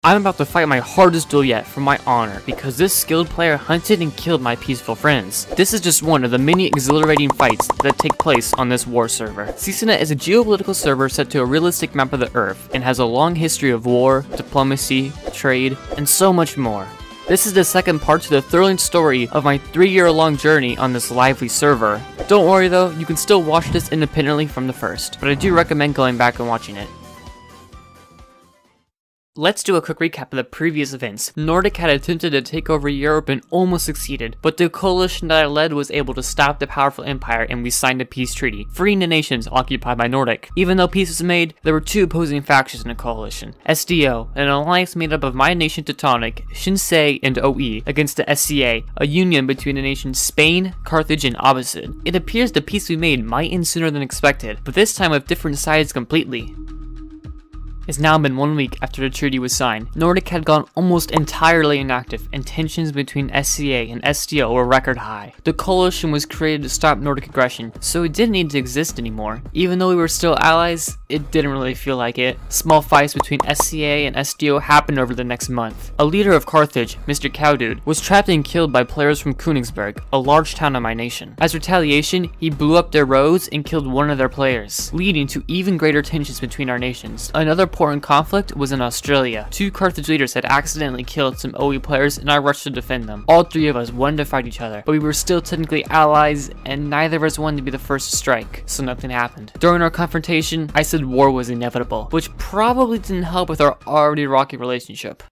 I'm about to fight my hardest duel yet for my honor, because this skilled player hunted and killed my peaceful friends. This is just one of the many exhilarating fights that take place on this war server. CCNet is a geopolitical server set to a realistic map of the Earth, and has a long history of war, diplomacy, trade, and so much more. This is the second part to the thrilling story of my 3-year-long journey on this lively server. Don't worry though, you can still watch this independently from the first, but I do recommend going back and watching it. Let's do a quick recap of the previous events. Nordic had attempted to take over Europe and almost succeeded, but the coalition that I led was able to stop the powerful empire and we signed a peace treaty, freeing the nations occupied by Nordic. Even though peace was made, there were two opposing factions in the coalition. SDO, an alliance made up of my nation Teutonic, Shinsei, and OE, against the SCA, a union between the nations Spain, Carthage, and Abbasid. It appears the peace we made might end sooner than expected, but this time with different sides completely. It's now been 1 week after the treaty was signed. Nordic had gone almost entirely inactive, and tensions between SCA and SDO were record high. The coalition was created to stop Nordic aggression, so it didn't need to exist anymore. Even though we were still allies, it didn't really feel like it. Small fights between SCA and SDO happened over the next month. A leader of Carthage, Mr. Cowdude, was trapped and killed by players from Königsberg, a large town in my nation. As retaliation, he blew up their roads and killed one of their players, leading to even greater tensions between our nations. Another important conflict was in Australia. Two Carthage leaders had accidentally killed some OE players and I rushed to defend them. All three of us wanted to fight each other, but we were still technically allies and neither of us wanted to be the first to strike, so nothing happened. During our confrontation, I said war was inevitable, which probably didn't help with our already rocky relationship.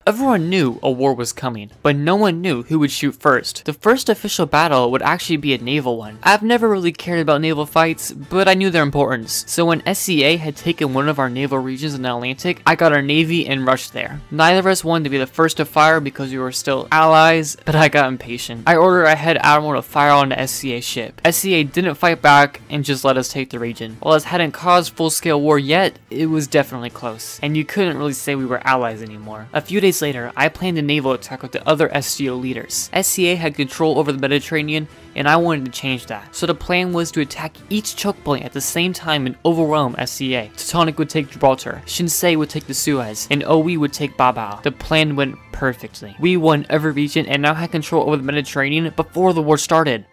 Everyone knew a war was coming, but no one knew who would shoot first. The first official battle would actually be a naval one. I've never really cared about naval fights, but I knew their importance. So when SCA had taken one of our naval regions in the Atlantic, I got our navy and rushed there. Neither of us wanted to be the first to fire because we were still allies, but I got impatient. I ordered our head admiral to fire on the SCA ship. SCA didn't fight back and just let us take the region. While it hadn't caused full-scale war yet, it was definitely close, and you couldn't really say we were allies anymore. A few days later, I planned a naval attack with the other SCO leaders. SCA had control over the Mediterranean, and I wanted to change that. So the plan was to attack each choke point at the same time and overwhelm SCA. Teutonic would take Gibraltar, Shinsei would take the Suez, and OE would take Babao. The plan went perfectly. We won every region and now had control over the Mediterranean before the war started.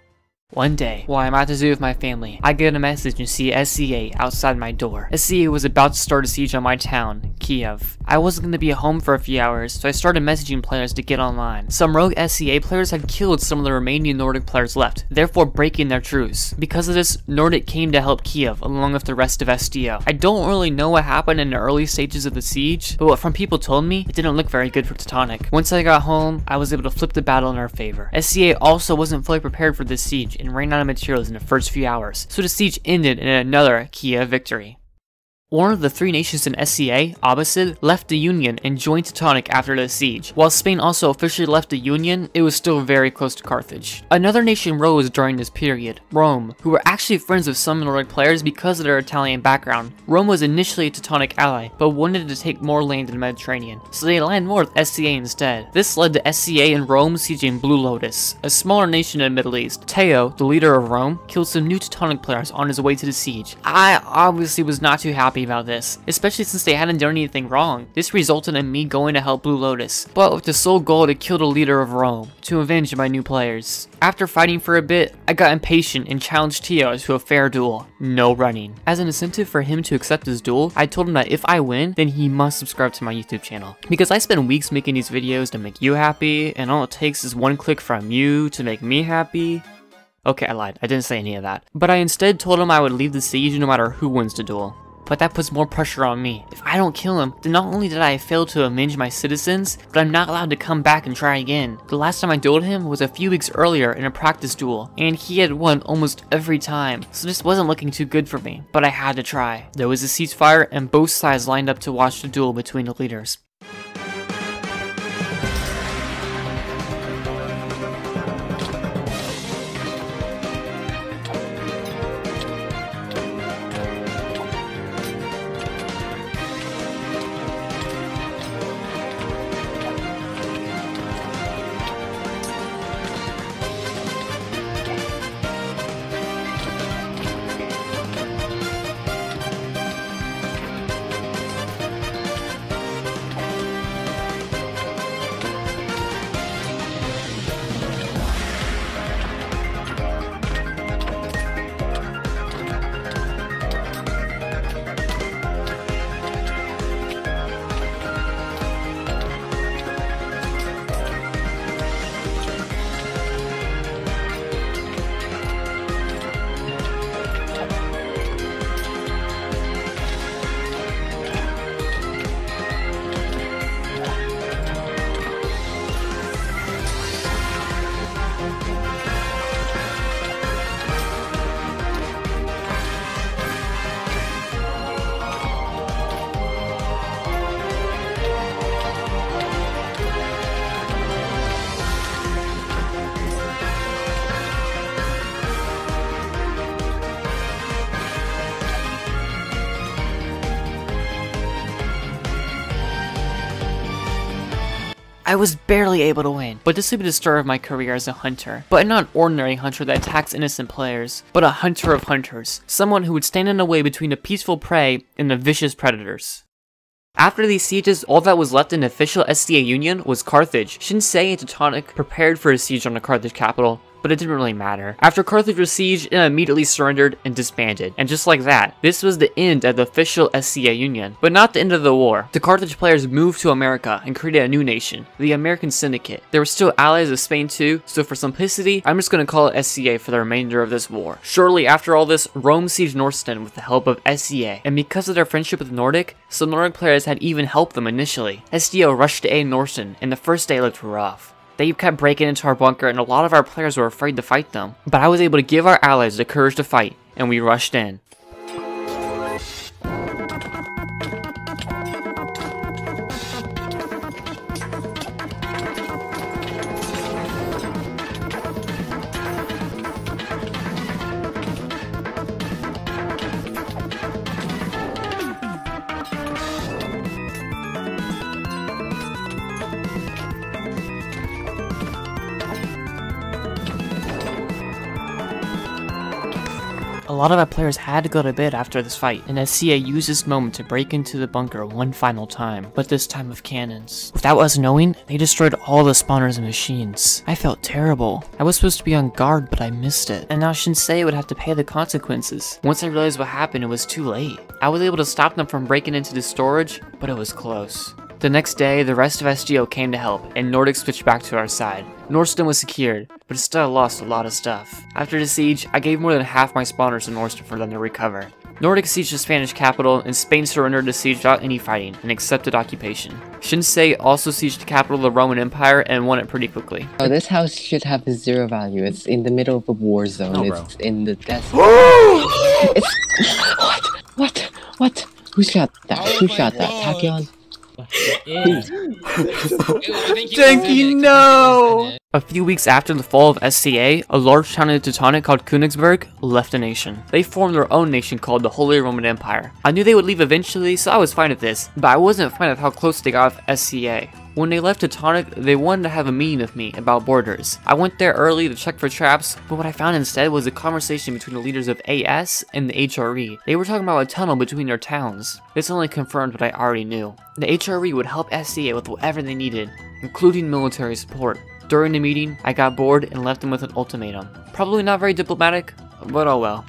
One day, while I'm at the zoo with my family, I get a message and see SCA outside my door. SCA was about to start a siege on my town, Kiev. I wasn't going to be at home for a few hours, so I started messaging players to get online. Some rogue SCA players had killed some of the remaining Nordic players left, therefore breaking their truce. Because of this, Nordic came to help Kiev along with the rest of SDO. I don't really know what happened in the early stages of the siege, but what from people told me, it didn't look very good for Teutonic. Once I got home, I was able to flip the battle in our favor. SCA also wasn't fully prepared for this siege and ran out of materials in the first few hours, so the siege ended in another Kiev victory. One of the three nations in SCA, Abbasid, left the Union and joined Teutonic after the siege. While Spain also officially left the Union, it was still very close to Carthage. Another nation rose during this period, Rome, who were actually friends with some Nordic players because of their Italian background. Rome was initially a Teutonic ally, but wanted to take more land in the Mediterranean, so they aligned more with SCA instead. This led to SCA and Rome sieging Blue Lotus, a smaller nation in the Middle East. Teo, the leader of Rome, killed some new Teutonic players on his way to the siege. I obviously was not too happy about this, especially since they hadn't done anything wrong. This resulted in me going to help Blue Lotus, but with the sole goal to kill the leader of Rome, to avenge my new players. After fighting for a bit, I got impatient and challenged Teo to a fair duel. No running. As an incentive for him to accept his duel, I told him that if I win, then he must subscribe to my YouTube channel. Because I spend weeks making these videos to make you happy, and all it takes is one click from you to make me happy. Okay, I lied. I didn't say any of that. But I instead told him I would leave the siege no matter who wins the duel. But that puts more pressure on me. If I don't kill him, then not only did I fail to avenge my citizens, but I'm not allowed to come back and try again. The last time I dueled him was a few weeks earlier in a practice duel, and he had won almost every time, so this wasn't looking too good for me, but I had to try. There was a ceasefire, and both sides lined up to watch the duel between the leaders. I was barely able to win, but this would be the start of my career as a hunter. But not an ordinary hunter that attacks innocent players, but a hunter of hunters. Someone who would stand in the way between the peaceful prey and the vicious predators. After these sieges, all that was left in the official SCA Union was Carthage. Shinsei and Teutonic prepared for a siege on the Carthage capital, but it didn't really matter. After Carthage was sieged, it immediately surrendered and disbanded. And just like that, this was the end of the official SCA Union, but not the end of the war. The Carthage players moved to America and created a new nation, the American Syndicate. They were still allies of Spain too, so for simplicity, I'm just going to call it SCA for the remainder of this war. Shortly after all this, Rome sieged Northston with the help of SCA, and because of their friendship with Nordic, some Nordic players had even helped them initially. SDO rushed to aid Northston, and the first day looked rough. They kept breaking into our bunker and a lot of our players were afraid to fight them. But I was able to give our allies the courage to fight, and we rushed in. A lot of our players had to go to bed after this fight, and SCA used this moment to break into the bunker one final time, but this time with cannons. Without us knowing, they destroyed all the spawners and machines. I felt terrible. I was supposed to be on guard, but I missed it, and now Shinsei would have to pay the consequences. Once I realized what happened, it was too late. I was able to stop them from breaking into the storage, but it was close. The next day, the rest of SGO came to help, and Nordic switched back to our side. Northston was secured, but it still lost a lot of stuff. After the siege, I gave more than half my spawners to Northston for them to recover. Nordic sieged the Spanish capital, and Spain surrendered the siege without any fighting, and accepted occupation. Shinsei also sieged the capital of the Roman Empire, and won it pretty quickly. Oh, this house should have a 0 value. It's in the middle of a war zone. It's in the desert. What? Who shot that? Who shot that? Tachyon? Denki, no! A few weeks after the fall of SCA, a large town in Teutonic called Königsberg left the nation. They formed their own nation called the Holy Roman Empire. I knew they would leave eventually, so I was fine with this, but I wasn't fine with how close they got with SCA. When they left Teutonic, they wanted to have a meeting with me about borders. I went there early to check for traps, but what I found instead was a conversation between the leaders of AS and the HRE. They were talking about a tunnel between their towns. This only confirmed what I already knew. The HRE would help SCA with whatever they needed, including military support. During the meeting, I got bored and left them with an ultimatum. Probably not very diplomatic, but oh well.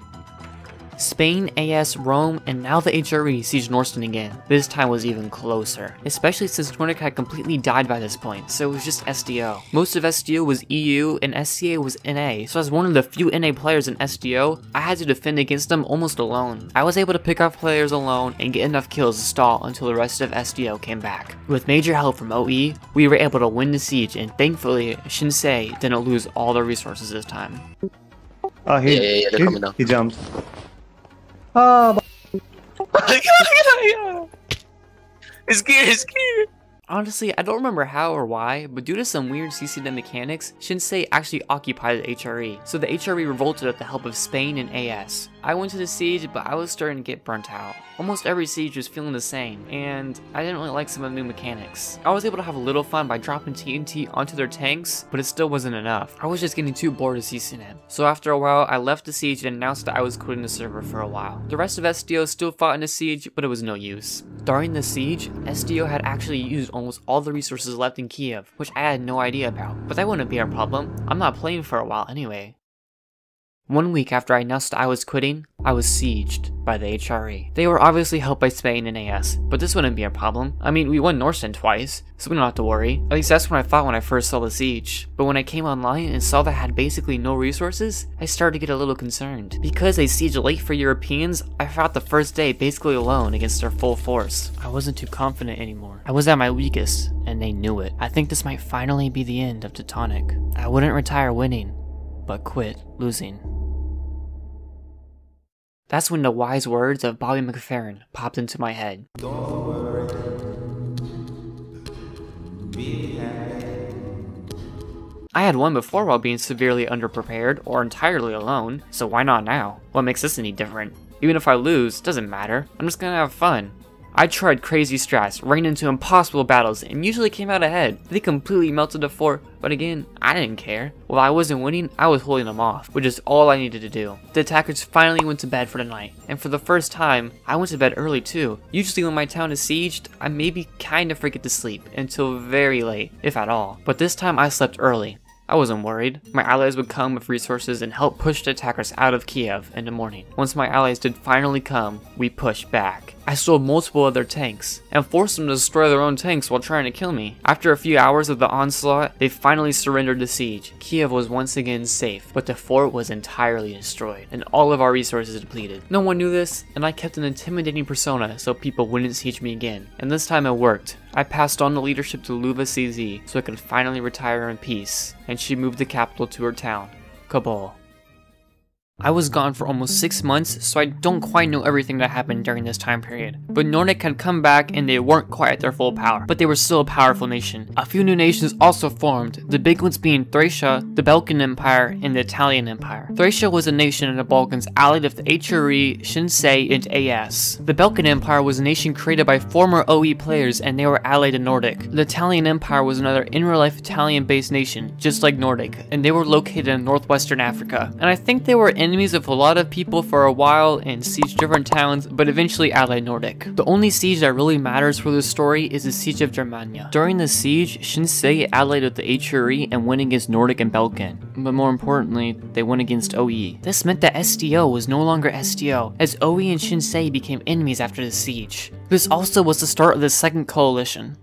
Spain, AS, Rome, and now the HRE sieged Northston again. This time was even closer, especially since Nordic had completely died by this point, so it was just SDO. Most of SDO was EU, and SCA was NA, so as one of the few NA players in SDO, I had to defend against them almost alone. I was able to pick off players alone and get enough kills to stall until the rest of SDO came back. With major help from OE, we were able to win the siege, and thankfully, Shinsei didn't lose all their resources this time. Oh, they're coming down. He jumped. Oh, it's scared. Honestly, I don't remember how or why, but due to some weird CCNet mechanics, Shinsei actually occupied the HRE, so the HRE revolted with the help of Spain and AS. I went to the siege, but I was starting to get burnt out. Almost every siege was feeling the same, and I didn't really like some of the new mechanics. I was able to have a little fun by dropping TNT onto their tanks, but it still wasn't enough. I was just getting too bored of CCNet. So after a while, I left the siege and announced that I was quitting the server for a while. The rest of SDO still fought in the siege, but it was no use. During the siege, SDO had actually used almost all the resources left in Kiev, which I had no idea about. But that wouldn't be our problem. I'm not playing for a while anyway. 1 week after I announced I was quitting, I was sieged by the HRE. They were obviously helped by Spain and AS, but this wouldn't be a problem. I mean, we won Northston twice, so we don't have to worry. At least that's what I thought when I first saw the siege. But when I came online and saw that I had basically no resources, I started to get a little concerned. Because they sieged late for Europeans, I fought the first day basically alone against their full force. I wasn't too confident anymore. I was at my weakest, and they knew it. I think this might finally be the end of Teutonic. I wouldn't retire winning, but quit losing. That's when the wise words of Bobby McFerrin popped into my head. Don't worry. Be happy. I had won before while being severely underprepared or entirely alone, so why not now? What makes this any different? Even if I lose, doesn't matter. I'm just gonna have fun. I tried crazy strats, ran into impossible battles, and usually came out ahead. They completely melted the fort, but again, I didn't care. While I wasn't winning, I was holding them off, which is all I needed to do. The attackers finally went to bed for the night, and for the first time, I went to bed early too. Usually when my town is sieged, I maybe kinda forget to sleep until very late, if at all. But this time I slept early. I wasn't worried. My allies would come with resources and help push the attackers out of Kiev in the morning. Once my allies did finally come, we pushed back. I stole multiple of their tanks, and forced them to destroy their own tanks while trying to kill me. After a few hours of the onslaught, they finally surrendered the siege. Kiev was once again safe, but the fort was entirely destroyed, and all of our resources depleted. No one knew this, and I kept an intimidating persona so people wouldn't siege me again. And this time it worked. I passed on the leadership to Luva CZ so I could finally retire in peace, and she moved the capital to her town, Kabul. I was gone for almost 6 months, so I don't quite know everything that happened during this time period. But Nordic had come back and they weren't quite at their full power, but they were still a powerful nation. A few new nations also formed, the big ones being Thracia, the Balkan Empire, and the Italian Empire. Thracia was a nation in the Balkans allied with the HRE, Shinsei, and AS. The Balkan Empire was a nation created by former OE players and they were allied to Nordic. The Italian Empire was another in real life Italian-based nation, just like Nordic, and they were located in northwestern Africa. And I think they were enemies of a lot of people for a while and sieged different towns, but eventually allied Nordic. The only siege that really matters for this story is the siege of Germania. During the siege, Shinsei allied with the HRE and went against Nordic and Balkan. But more importantly, they went against OE. This meant that SDO was no longer SDO, as OE and Shinsei became enemies after the siege. This also was the start of the second coalition.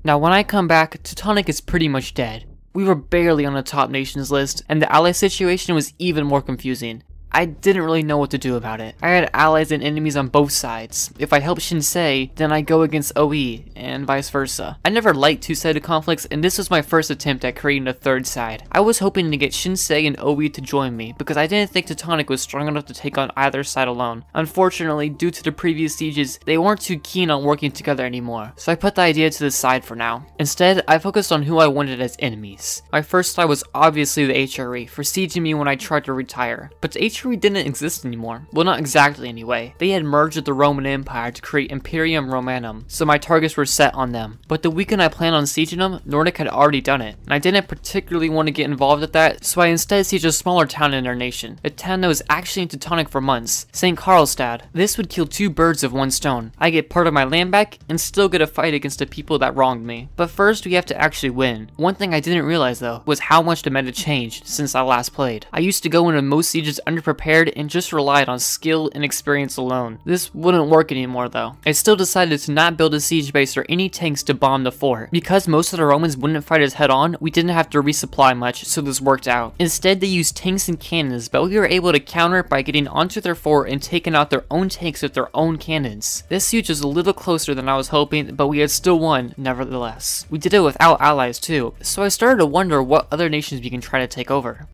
Now when I come back, Teutonic is pretty much dead. We were barely on the top nations list, and the ally situation was even more confusing. I didn't really know what to do about it. I had allies and enemies on both sides. If I help Shinsei, then I go against OE, and vice versa. I never liked two-sided conflicts, and this was my first attempt at creating a third side. I was hoping to get Shinsei and OE to join me, because I didn't think Teutonic was strong enough to take on either side alone. Unfortunately, due to the previous sieges, they weren't too keen on working together anymore, so I put the idea to the side for now. Instead, I focused on who I wanted as enemies. My first side was obviously the HRE, for sieging me when I tried to retire, but the HRE didn't exist anymore. Well, not exactly anyway. They had merged with the Roman Empire to create Imperium Romanum, so my targets were set on them. But the weekend I planned on sieging them, Nordic had already done it, and I didn't particularly want to get involved with that, so I instead sieged a smaller town in their nation, a town that was actually in Teutonic for months, St. Karlstad. This would kill two birds with one stone. I get part of my land back, and still get a fight against the people that wronged me. But first, we have to actually win. One thing I didn't realize though, was how much the meta changed since I last played. I used to go into most sieges underprepared and just relied on skill and experience alone. This wouldn't work anymore though. I still decided to not build a siege base or any tanks to bomb the fort. Because most of the Romans wouldn't fight us head on, we didn't have to resupply much, so this worked out. Instead, they used tanks and cannons, but we were able to counter it by getting onto their fort and taking out their own tanks with their own cannons. This siege was a little closer than I was hoping, but we had still won nevertheless. We did it without allies too, so I started to wonder what other nations we can try to take over.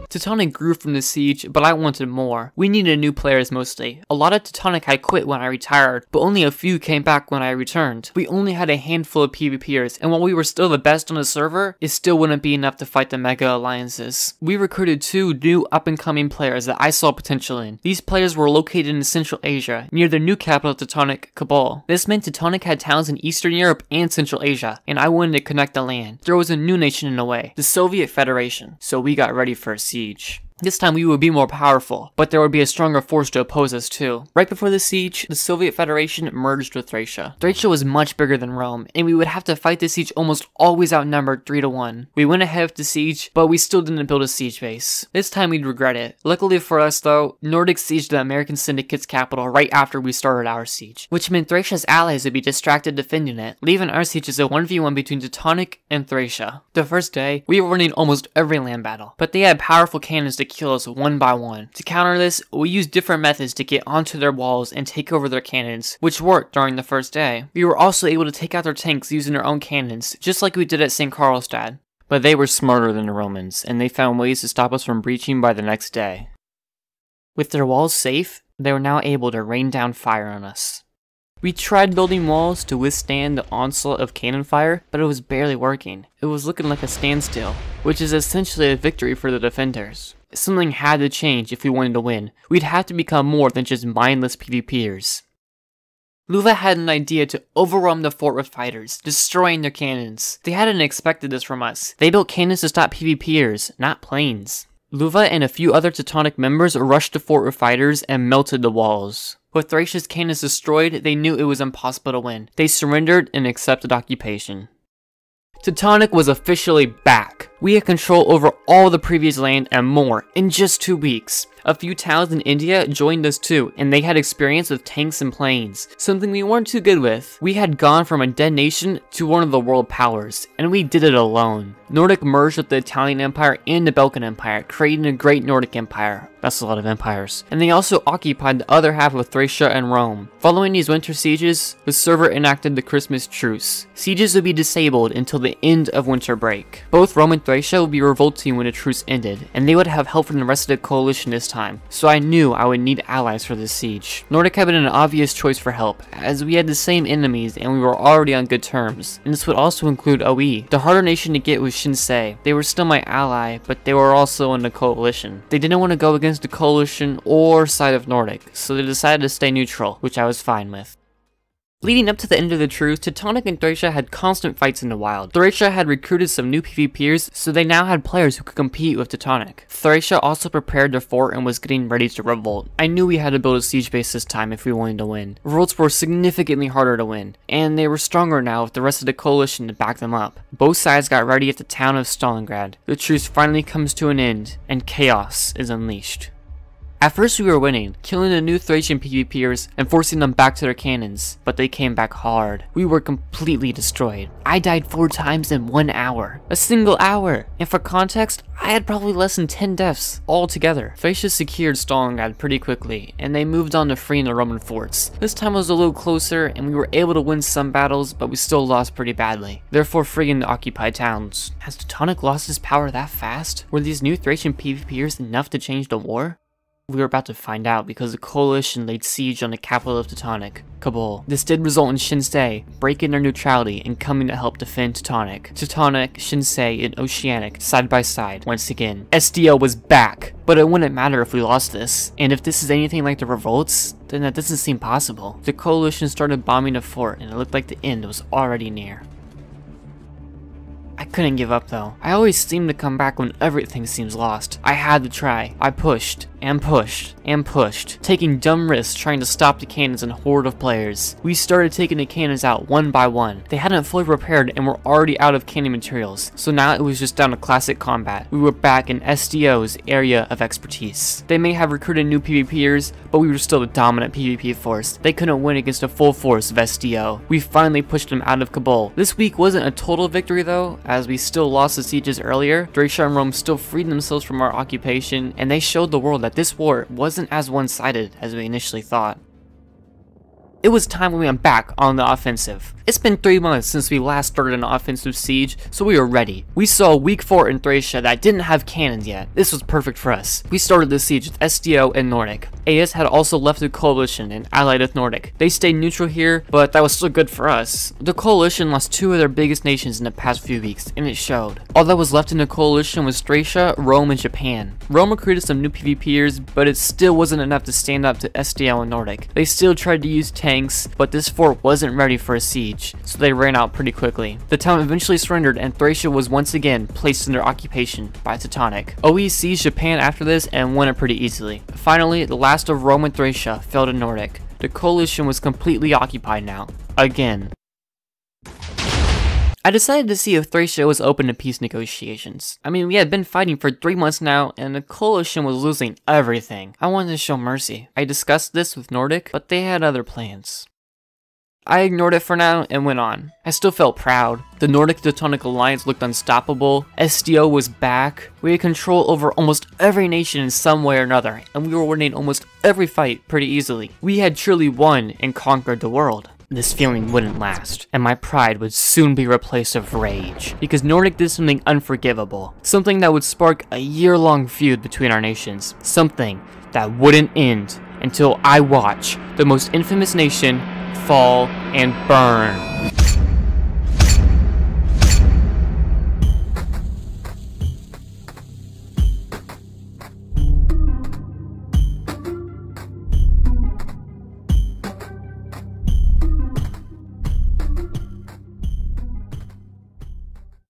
Teutonic grew from the siege, but I wanted more. We needed new players mostly. A lot of Teutonic had quit when I retired, but only a few came back when I returned. We only had a handful of PvPers, and while we were still the best on the server, it still wouldn't be enough to fight the mega alliances. We recruited 2 new up-and-coming players that I saw potential in. These players were located in Central Asia, near the new capital of Teutonic, Kabul. This meant Teutonic had towns in Eastern Europe and Central Asia, and I wanted to connect the land. There was a new nation in the way, the Soviet Federation, so we got ready for a siege. This time we would be more powerful, but there would be a stronger force to oppose us too. Right before the siege, the Soviet Federation merged with Thracia. Thracia was much bigger than Rome, and we would have to fight the siege almost always outnumbered 3-1. We went ahead of the siege, but we still didn't build a siege base. This time we'd regret it. Luckily for us though, Nordic sieged the American Syndicate's capital right after we started our siege, which meant Thracia's allies would be distracted defending it, leaving our siege as a 1v1 between Teutonic and Thracia. The first day, we were winning almost every land battle, but they had powerful cannons to kill us one by one. To counter this, we used different methods to get onto their walls and take over their cannons, which worked during the first day. We were also able to take out their tanks using their own cannons, just like we did at St. Karlstad. But they were smarter than the Romans, and they found ways to stop us from breaching by the next day. With their walls safe, They were now able to rain down fire on us. We tried building walls to withstand the onslaught of cannon fire, but it was barely working. It was looking like a standstill, which is essentially a victory for the defenders. Something had to change if we wanted to win. We'd have to become more than just mindless PvPers. Luva had an idea to overwhelm the fort with fighters, destroying their cannons. They hadn't expected this from us. They built cannons to stop PvPers, not planes. Luva and a few other Teutonic members rushed the fort with fighters and melted the walls. With Thracia's cannons destroyed, they knew it was impossible to win. They surrendered and accepted occupation. Teutonic was officially back. We had control over all the previous land and more in just 2 weeks. A few towns in India joined us too, and they had experience with tanks and planes, something we weren't too good with. We had gone from a dead nation to one of the world powers, and we did it alone. Nordic merged with the Italian Empire and the Balkan Empire, creating a great Nordic Empire. That's a lot of empires. And they also occupied the other half of Thracia and Rome. Following these winter sieges, the server enacted the Christmas truce. Sieges would be disabled until the end of winter break. Both Rome and Thracia would be revolting when the truce ended, and they would have help from the rest of the coalition this time, so I knew I would need allies for this siege. Nordic had been an obvious choice for help, as we had the same enemies and we were already on good terms, and this would also include OE. The harder nation to get was Shinsei. They were still my ally, but they were also in the coalition. They didn't want to go against the coalition or side of Nordic, so they decided to stay neutral, which I was fine with. Leading up to the end of the truce, Teutonic and Thracia had constant fights in the wild. Thracia had recruited some new PvPers, so they now had players who could compete with Teutonic. Thracia also prepared their fort and was getting ready to revolt. I knew we had to build a siege base this time if we wanted to win. Revolts were significantly harder to win, and they were stronger now with the rest of the coalition to back them up. Both sides got ready at the town of Stalingrad. The truce finally comes to an end, and chaos is unleashed. At first we were winning, killing the new Thracian PvPers and forcing them back to their cannons, but they came back hard. We were completely destroyed. I died 4 times in 1 hour. A single hour! And for context, I had probably less than 10 deaths altogether. Thracia secured Stalingrad pretty quickly, and they moved on to freeing the Roman forts. This time was a little closer, and we were able to win some battles, but we still lost pretty badly, therefore freeing the occupied towns. Has Teutonic lost his power that fast? Were these new Thracian PvPers enough to change the war? We were about to find out because the coalition laid siege on the capital of Teutonic, Kabul. This did result in Shinsei breaking their neutrality and coming to help defend Teutonic. Teutonic, Shinsei, and Oceanic side by side once again. SDO was back, but it wouldn't matter if we lost this. And if this is anything like the revolts, then that doesn't seem possible. The coalition started bombing the fort and it looked like the end was already near. I couldn't give up though. I always seem to come back when everything seems lost. I had to try. I pushed, and pushed, and pushed, taking dumb risks trying to stop the cannons and horde of players. We started taking the cannons out one by one. They hadn't fully prepared and were already out of cannon materials, so now it was just down to classic combat. We were back in SDO's area of expertise. They may have recruited new PvPers, but we were still the dominant PvP force. They couldn't win against a full force of SDO. We finally pushed them out of Kabul. This week wasn't a total victory though, as we still lost the sieges earlier. Thracia and Rome still freed themselves from our occupation, and they showed the world that this war wasn't as one-sided as we initially thought. It was time we went back on the offensive. It's been 3 months since we last started an offensive siege, so we were ready. We saw a weak fort in Thracia that didn't have cannons yet. This was perfect for us. We started the siege with SDO and Nordic. AS had also left the coalition and allied with Nordic. They stayed neutral here, but that was still good for us. The coalition lost 2 of their biggest nations in the past few weeks, and it showed. All that was left in the coalition was Thracia, Rome, and Japan. Rome recruited some new PvPers, but it still wasn't enough to stand up to SDO and Nordic. They still tried to use tanks, but this fort wasn't ready for a siege, so they ran out pretty quickly. The town eventually surrendered and Thracia was once again placed under occupation by Teutonic. OE seized Japan after this and won it pretty easily. Finally, the last of Rome and Thracia fell to Nordic. The coalition was completely occupied now. Again. I decided to see if Thracia was open to peace negotiations. I mean, we had been fighting for 3 months now, and the coalition was losing everything. I wanted to show mercy. I discussed this with Nordic, but they had other plans. I ignored it for now and went on. I still felt proud. The Nordic-Teutonic alliance looked unstoppable. SDO was back. We had control over almost every nation in some way or another, and we were winning almost every fight pretty easily. We had truly won and conquered the world. This feeling wouldn't last, and my pride would soon be replaced with rage, because Nordic did something unforgivable. Something that would spark a year-long feud between our nations. Something that wouldn't end until I watch the most infamous nation fall and burn.